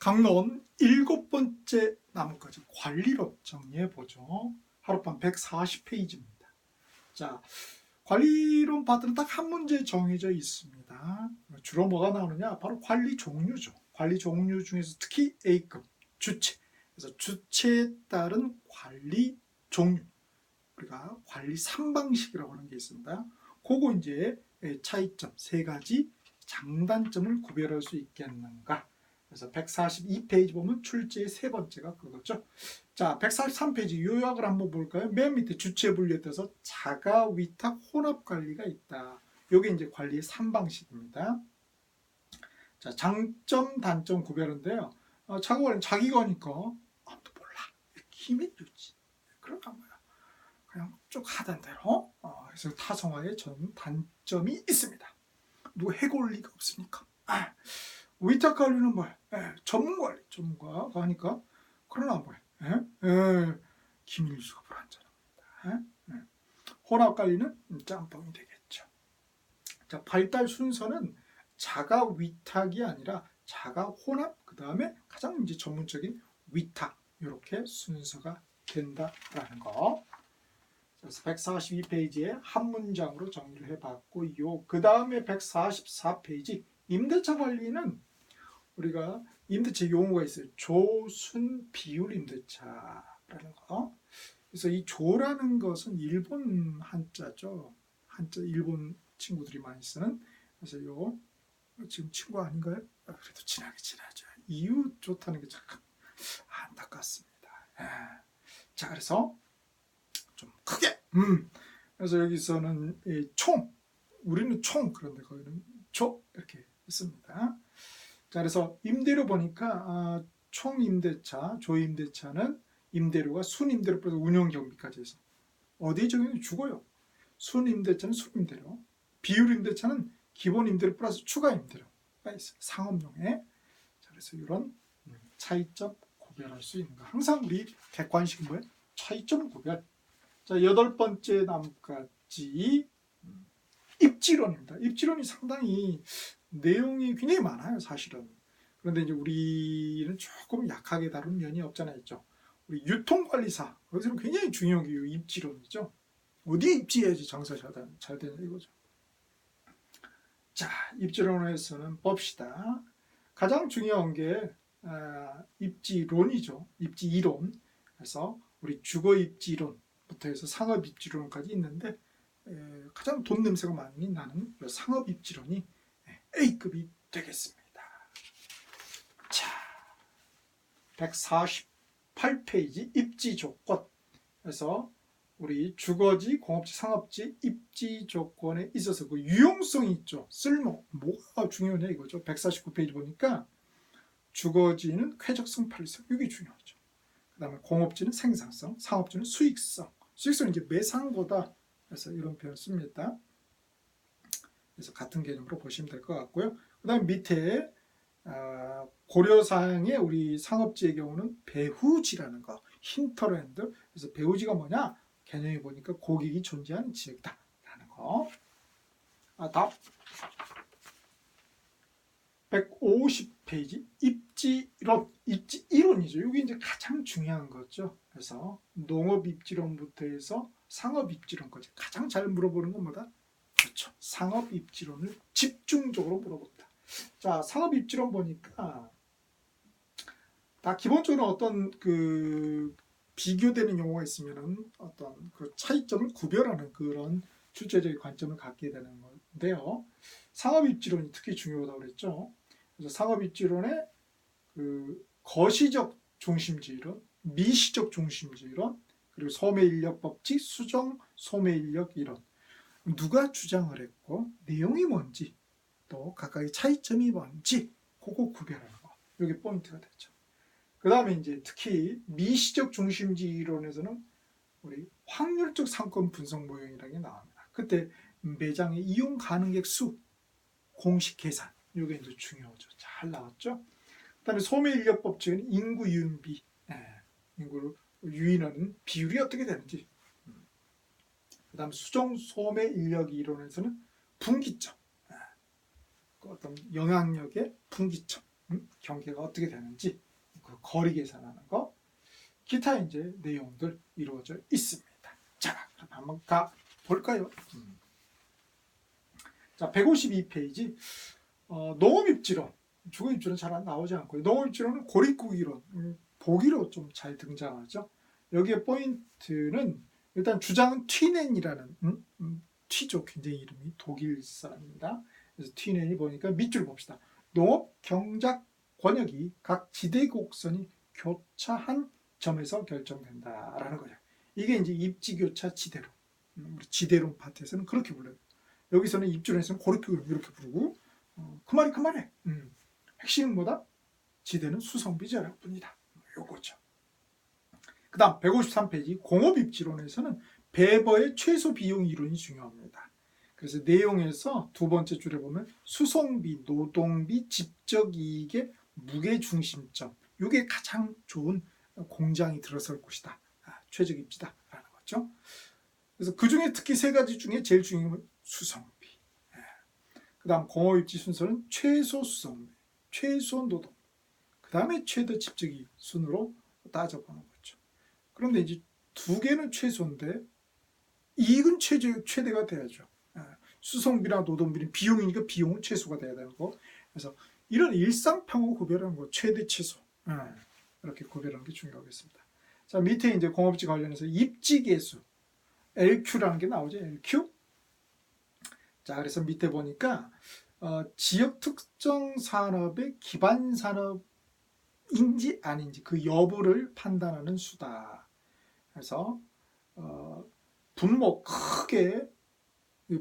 강론 7번째 나뭇가지 관리론 정리해보죠. 하룻밤 140페이지입니다. 자, 관리론 파트는 딱 한 문제 정해져 있습니다. 주로 뭐가 나오느냐? 바로 관리 종류죠. 관리 종류 중에서 특히 A급, 주체. 그래서 주체에 따른 관리 종류. 우리가 관리 3방식이라고 하는 게 있습니다. 그거 이제 차이점, 세 가지 장단점을 구별할 수 있겠는가. 그래서 142페이지 보면 출제의 세 번째가 그거죠. 자, 143페이지 요약을 한번 볼까요? 맨 밑에 주체 분류에 따라서 자가, 위탁, 혼합 관리가 있다. 이게 이제 관리의 3방식입니다. 자, 장점, 단점 구별인데요. 자가 관리는 자기 거니까 아무도 몰라. 힘이 좋지. 그런가 뭐야. 그냥 쭉 하던 대로. 그래서 타성화에 저는 단점이 있습니다. 누구 해골 리가 없으니까. 위탁 관리는 뭐야? 전문 관리, 전문가가 하니까. 그러나 뭐야? 기밀수가 불안전합니다. 혼합 관리는 짬뽕이 되겠죠. 자, 발달 순서는 자가 위탁이 아니라 자가 혼합, 그 다음에 가장 이제 전문적인 위탁, 이렇게 순서가 된다라는 거. 그래서 142페이지에 한 문장으로 정리를 해봤고요. 그 다음에 144페이지 임대차 관리는 우리가 임대차 용어가 있어요. 조, 순, 비율 임대차라는 거. 그래서 이 조라는 것은 일본 한자죠. 한자 일본 친구들이 많이 쓰는. 그래서 요 지금 친구 아닌가요? 그래도 친하게 지내죠. 이유 좋다는 게 참 안타깝습니다. 자, 그래서 좀 크게. 그래서 여기서는 총, 우리는 총, 그런데 거기는 조 이렇게 했습니다. 자, 그래서 임대료 보니까 총 임대차, 조 임대차는 임대료가 순 임대료 플러스 운영 경비까지 해서 어디에 적용이 죽어요. 순 임대차는 순 임대료, 비율 임대차는 기본 임대료 플러스 추가 임대료가 있어요. 상업용에. 자, 그래서 이런 차이점 구별할 수 있는 거. 항상 우리 객관식은 뭐예요? 차이점 구별. 자, 8번째 나뭇가지 입지론입니다. 입지론이 상당히 내용이 굉장히 많아요, 사실은. 그런데 이제 우리는 조금 약하게 다룬 면이 없잖아요, 있죠. 우리 유통관리사, 거기서는 굉장히 중요한 게 입지론이죠. 어디에 입지해야지 장사가 잘 되냐 이거죠. 자, 입지론에서는 봅시다. 가장 중요한 게 입지론이죠. 입지이론. 그래서 우리 주거입지론부터 해서 상업입지론까지 있는데 가장 돈 냄새가 많이 나는 상업입지론이 A급이 되겠습니다. 자, 148페이지 입지조건. 그래서 우리 주거지, 공업지, 상업지 입지 조건에 있어서 그 유용성이 있죠. 쓸모, 뭐가 중요하냐 이거죠. 149페이지 보니까 주거지는 쾌적성, 편리성, 이게 중요하죠. 그 다음에 공업지는 생산성, 상업지는 수익성. 수익성은 이제 매상고다. 그래서 이런 표현을 씁니다. 그래서 같은 개념으로 보시면 될 것 같고요. 그 다음에 밑에 고려사항의 우리 상업지의 경우는 배후지라는 거, 힌터랜드. 그래서 배후지가 뭐냐? 개념이 보니까 고객이 존재하는 지역이다 라는 거. 답 150페이지 입지이론이죠. 이게 이제 가장 중요한 거죠. 그래서 농업입지론부터 해서 상업입지론까지 가장 잘 물어보는 건 뭐다? 그렇죠. 상업입지론을 집중적으로 물어봅니다. 자, 상업입지론 보니까 다 기본적으로 어떤 그 비교되는 용어가 있으면은 어떤 그 차이점을 구별하는 그런 출제적인 관점을 갖게 되는 건데요. 상업입지론이 특히 중요하다고 그랬죠. 그래서 상업입지론의 그 거시적 중심지이론, 미시적 중심지이론, 그리고 소매인력 법칙, 수정 소매인력 이론. 누가 주장을 했고 내용이 뭔지 또 각각의 차이점이 뭔지 그거 구별하는 거. 이게 포인트가 되죠. 그 다음에 이제 특히 미시적 중심지 이론에서는 우리 확률적 상권 분석 모형이라는 게 나옵니다. 그때 매장의 이용 가능객 수, 공식 계산, 이게 이제 중요하죠. 잘 나왔죠. 그 다음에 소매인력 법칙은 인구 유인비, 인구를 유인하는 비율이 어떻게 되는지. 그 다음에 수정 소매인력 이론에서는 분기점, 어떤 영향력의 분기점. 경계가 어떻게 되는지 그 거리 계산하는 거, 기타 이제 내용들 이루어져 있습니다. 자, 그럼 한번 가 볼까요? 자, 152페이지. 농업입지론. 주거입지론 잘 안 나오지 않고요. 농업입지론은 고립구기론, 보기로 좀 잘 등장하죠. 여기에 포인트는 일단 주장은 튀넨이라는 튀죠. 굉장히 이름이 독일 사람입니다. 그래서 튀넨이 보니까 밑줄 봅시다. 농업 경작 권역이 각 지대 곡선이 교차한 점에서 결정된다라는 거죠. 이게 이제 입지교차 지대론. 우리 지대론 파트에서는 그렇게 불러요. 여기서는 입지론에서는 고립구기론 이렇게 부르고 그 말이 그 말이에요. 핵심은 뭐다? 지대는 수성비제라고 봅니다. 요거죠. 그 다음 153페이지 공업입지론에서는 배버의 최소 비용 이론이 중요합니다. 그래서 내용에서 두 번째 줄에 보면 수송비, 노동비, 집적이익의 무게중심점, 이게 가장 좋은 공장이 들어설 곳이다. 최적입지다 라는 거죠. 그래서 그 중에 특히 세 가지 중에 제일 중요한 건 수송비. 그 다음 공업입지 순서는 최소 수송비, 최소 노동, 그 다음에 최대 집적이익 순으로 따져보는 거죠. 그런데 이제 두 개는 최소인데 이익은 최대가 돼야죠. 수송비나 노동비는 비용이니까 비용은 최소가 돼야 되는 거. 그래서 이런 일상평을 구별하는 거, 최대 최소. 이렇게 구별하는 게 중요하겠습니다. 자, 밑에 이제 공업지 관련해서 입지계수, LQ라는 게 나오죠. LQ. 자, 그래서 밑에 보니까 지역 특정 산업의 기반 산업인지 아닌지 그 여부를 판단하는 수다. 그래서 분모 크게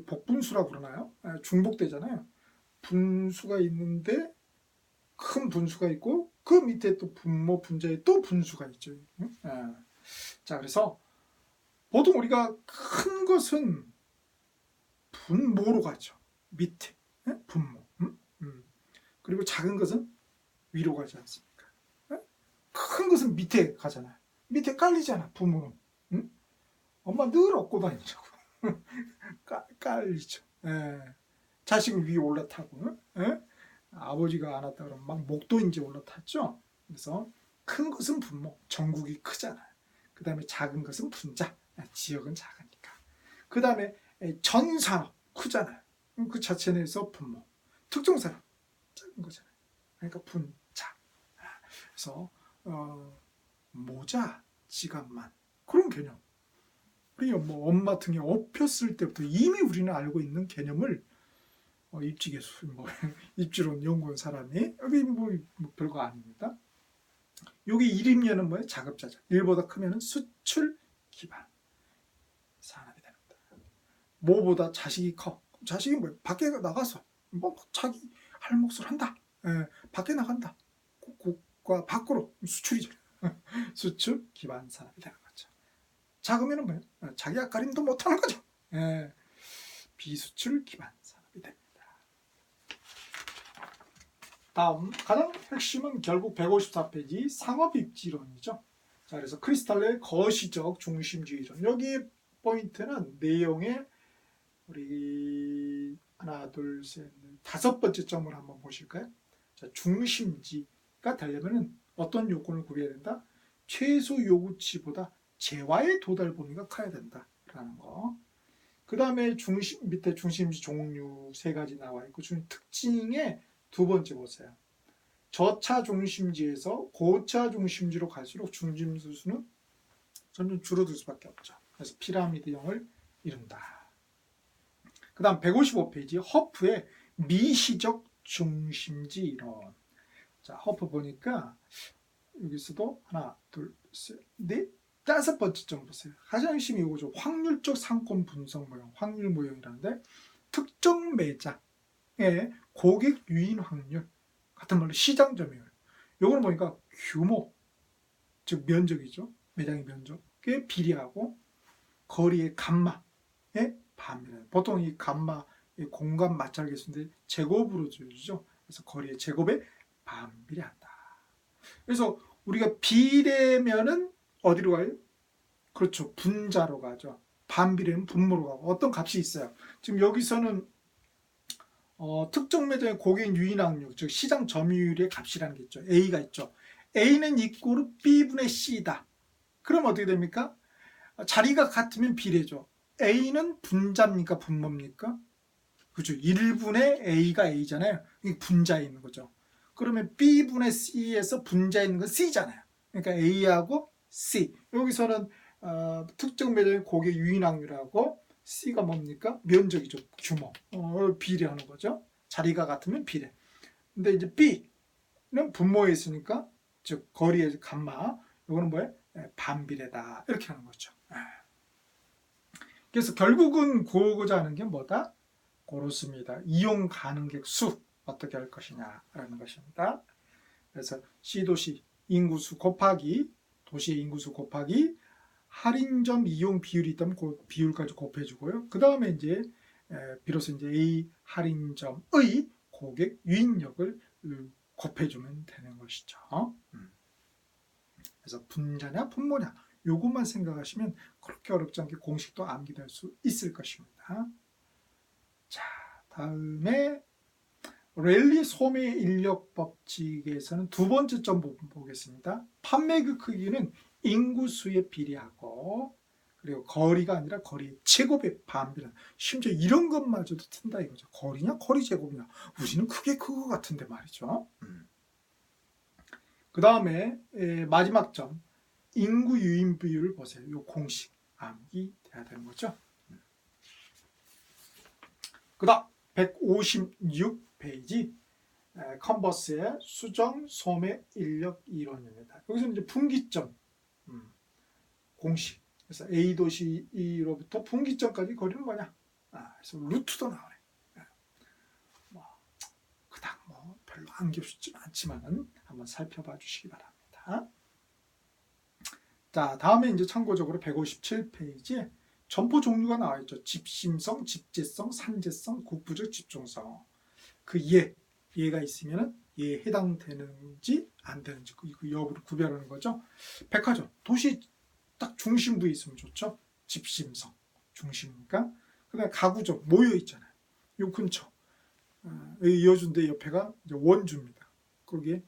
복분수라고 그러나요? 중복되잖아요. 분수가 있는데 큰 분수가 있고 그 밑에 또 분모 분자에 또 분수가 있죠. 자, 그래서 보통 우리가 큰 것은 분모로 가죠. 밑에 분모. 그리고 작은 것은 위로 가지 않습니까? 큰 것은 밑에 가잖아요. 밑에 깔리잖아. 분모는. 엄마 늘 업고 다니자고. 깔리죠. 자식은 위에 올라타고, 아버지가 안 왔다 그러면 막 목도인지 올라탔죠. 그래서 큰 것은 분모, 전국이 크잖아요. 그 다음에 작은 것은 분자, 지역은 작으니까. 그 다음에 전산업 크잖아요. 그 자체 내에서 분모, 특정산업 작은 거잖아요. 그러니까 분자. 그래서 모자, 지갑만 그런 개념. 우리 뭐 엄마 등에 업혔을 때부터 이미 우리는 알고 있는 개념을 입지계수, 입지론 연구한 사람이 여기 뭐 별거 아닙니다. 여기 일임료는 뭐예요? 자급자족. 1보다 크면 수출 기반 산업이 됩니다. 뭐보다 자식이 커. 자식이 뭐예요? 밖에 나가서 뭐 자기 할 몫을 한다. 밖에 나간다. 국가 밖으로 수출이죠. 수출 기반 산업이 되는 거죠. 작으면 뭐예요? 자기 앞가림도 못하는 거죠. 비수출 기반 산업이 됩니다. 다음 가장 핵심은 결국 154페이지 상업입지론이죠. 자, 그래서 크리스탈의 거시적 중심주의론. 여기 포인트는 내용에 우리 하나, 둘, 셋, 다섯 번째 점을 한번 보실까요? 자, 중심지가 되려면 어떤 요건을 구해야 된다? 최소 요구치보다 재화의 도달 범위가 커야 된다라는 거. 그 다음에 밑에 중심지 종류 세 가지 나와 있고 특징의 두 번째 보세요. 저차 중심지에서 고차 중심지로 갈수록 중심지 수는 점점 줄어들 수밖에 없죠. 그래서 피라미드형을 이룬다. 그 다음 155페이지 허프의 미시적 중심지 이론. 자, 허프 보니까 여기서도 하나, 둘, 셋, 넷, 다섯 번째 점 보세요. 가장 핵심이 이거죠. 확률적 상권 분석 모형, 확률 모형이라는데 특정 매장의 고객 유인 확률, 같은 말로 시장 점유율. 요거는 보니까 규모, 즉 면적이죠. 매장의 면적에 비례하고 거리의 감마에 반비례. 보통 이 감마, 공간 마찰 계수인데 제곱으로 주죠. 그래서 거리의 제곱에 반비례한다. 그래서 우리가 비례면은 어디로 가요? 그렇죠. 분자로 가죠. 반비례는 분모로 가고 어떤 값이 있어요. 지금 여기서는 특정 매장의 고객 유인항력, 즉 시장 점유율의 값이라는 게 있죠. A가 있죠. A는 이꼬르 B분의 C다. 그럼 어떻게 됩니까? 자리가 같으면 비례죠. A는 분자입니까? 분모입니까? 그죠. 1분의 A가 A잖아요. 이게 분자에 있는 거죠. 그러면 B분의 C에서 분자에 있는 건 C잖아요. 그러니까 A하고 C. 여기서는 특정 매장의 고객 유인항률하고 C가 뭡니까? 면적이죠. 규모. 비례하는 거죠. 자리가 같으면 비례. 근데 이제 B는 분모에 있으니까, 즉 거리의 감마. 이거는 뭐예요? 반비례다. 이렇게 하는 거죠. 그래서 결국은 구하고자 하는 게 뭐다? 그렇습니다. 이용 가능객 수 어떻게 할 것이냐라는 것입니다. 그래서 C도시 인구수 곱하기 도시의 인구수 곱하기 할인점 이용 비율이 있다면 그 비율까지 곱해주고요. 그 다음에 이제 비로소 이제 A 할인점의 고객 유인력을 곱해주면 되는 것이죠. 그래서 분자냐 분모냐 요것만 생각하시면 그렇게 어렵지 않게 공식도 암기될 수 있을 것입니다. 자, 다음에 랠리 소매 인력 법칙에서는 두 번째 점 보겠습니다. 판매규 크기는 인구수에 비례하고, 그리고 거리가 아니라 거리의 제곱에 반비례. 심지어 이런 것마저도 튼다 이거죠. 거리냐 거리 제곱이냐. 우리는 크게 그거 같은데 말이죠. 그 다음에 마지막 점 인구 유인 비율을 보세요. 이 공식 암기돼야 되는 거죠. 그 다음 156페이지 컨버스의 수정 소매 인력 이론입니다. 여기서 이제 분기점 공식. 그래서 A 도시로부터 분기점까지 거리는 뭐냐? 그래서 루트도 나오네. 그닥 별로 암기 쉽지 않지만 한번 살펴봐 주시기 바랍니다. 자, 다음에 이제 참고적으로 157페이지에 점포 종류가 나와 있죠. 집심성, 집재성, 산재성, 국부적 집중성. 그 예가 있으면 예에 해당되는지 안 되는지 그 여부를 구별하는 거죠. 백화점, 도시 딱 중심부에 있으면 좋죠. 집심성, 중심이니까. 그 다음에 가구점, 모여 있잖아요. 요 근처. 이어준데 옆에가 이제 원주입니다. 거기에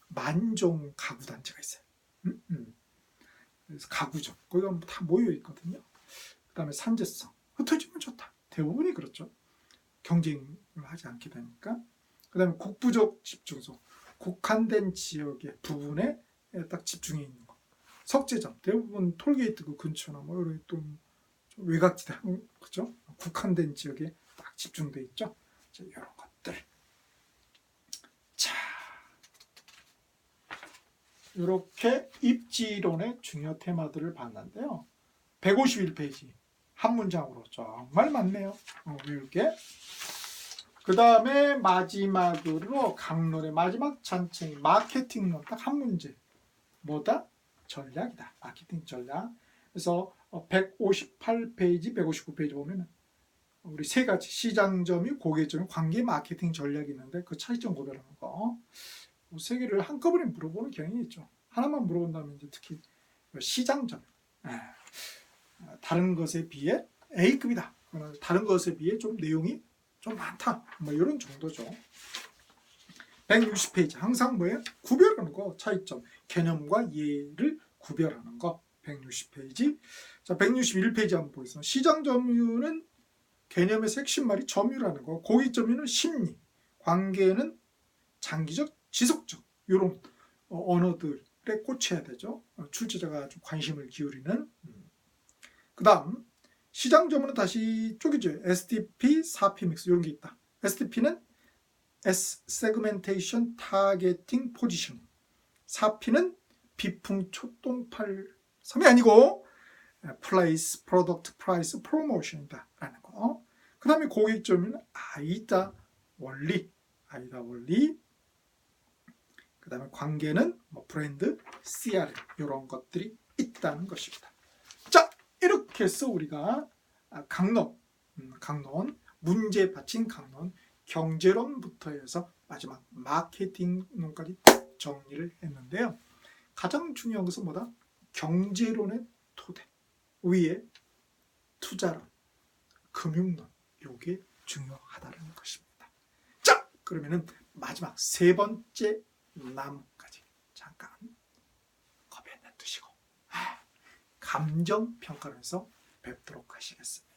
만종 가구단체가 있어요. 그래서 가구점, 거기가 다 모여 있거든요. 그 다음에 산재성, 흩어지면 좋다. 대부분이 그렇죠. 경쟁을 하지 않게 되니까. 그 다음에 국부적 집중성, 국한된 지역의 부분에 딱 집중해 있는 거. 석재점, 대부분 톨게이트 그 근처나 뭐 이런 또 외곽지대, 그죠? 국한된 지역에 딱 집중돼 있죠. 자, 이런 것들. 자, 이렇게 입지론의 중요 테마들을 봤는데요. 151페이지 한 문장으로 정말 많네요. 외울게. 그 다음에 마지막으로 강론의 마지막 잔챙이 마케팅론 딱 한 문제. 뭐다? 전략이다. 마케팅 전략. 그래서 158페이지, 159페이지 보면은 우리 세 가지 시장점이 고객점이 관계 마케팅 전략이 있는데 그 차이점 구별하는 거. 세 개를 한꺼번에 물어보는 경향이 있죠. 하나만 물어본다면 이제 특히 시장점. 다른 것에 비해 A급이다. 다른 것에 비해 좀 내용이 좀 많다. 뭐 이런 정도죠. 160페이지 항상 뭐예요? 구별하는 거. 차이점. 개념과 예를 구별하는 거. 160페이지. 자, 161페이지 한번 보겠습니다. 시장 점유는 개념의 핵심 말이 점유라는 거. 고객 점유는 심리. 관계는 장기적, 지속적. 이런 언어들에 꽂혀야 되죠. 출제자가 좀 관심을 기울이는. 그 다음 시장 점유는 다시 쪼개져요. SDP, 4P 믹스 이런 게 있다. STP는 S 세그멘테이션 타겟팅 포지셔닝. 4P는 비풍 초똥팔 3이 아니고 플레이스, 프로덕트, 프라이스, 프로모션이다 라는 거. 그 다음에 고객 점유는 아이다 원리. 그 다음에 관계는 브랜드, CRM 이런 것들이 있다는 것입니다. 자, 이렇게 해서 우리가 강론, 문제 받친 강론, 경제론부터 해서 마지막 마케팅론까지 정리를 했는데요. 가장 중요한 것은 뭐다? 경제론의 토대 위에 투자론, 금융론, 이게 중요하다는 것입니다. 그러면은 마지막 세 번째 나무까지 잠깐 겁에 내두시고 감정 평가를 해서 뵙도록 하시겠습니다.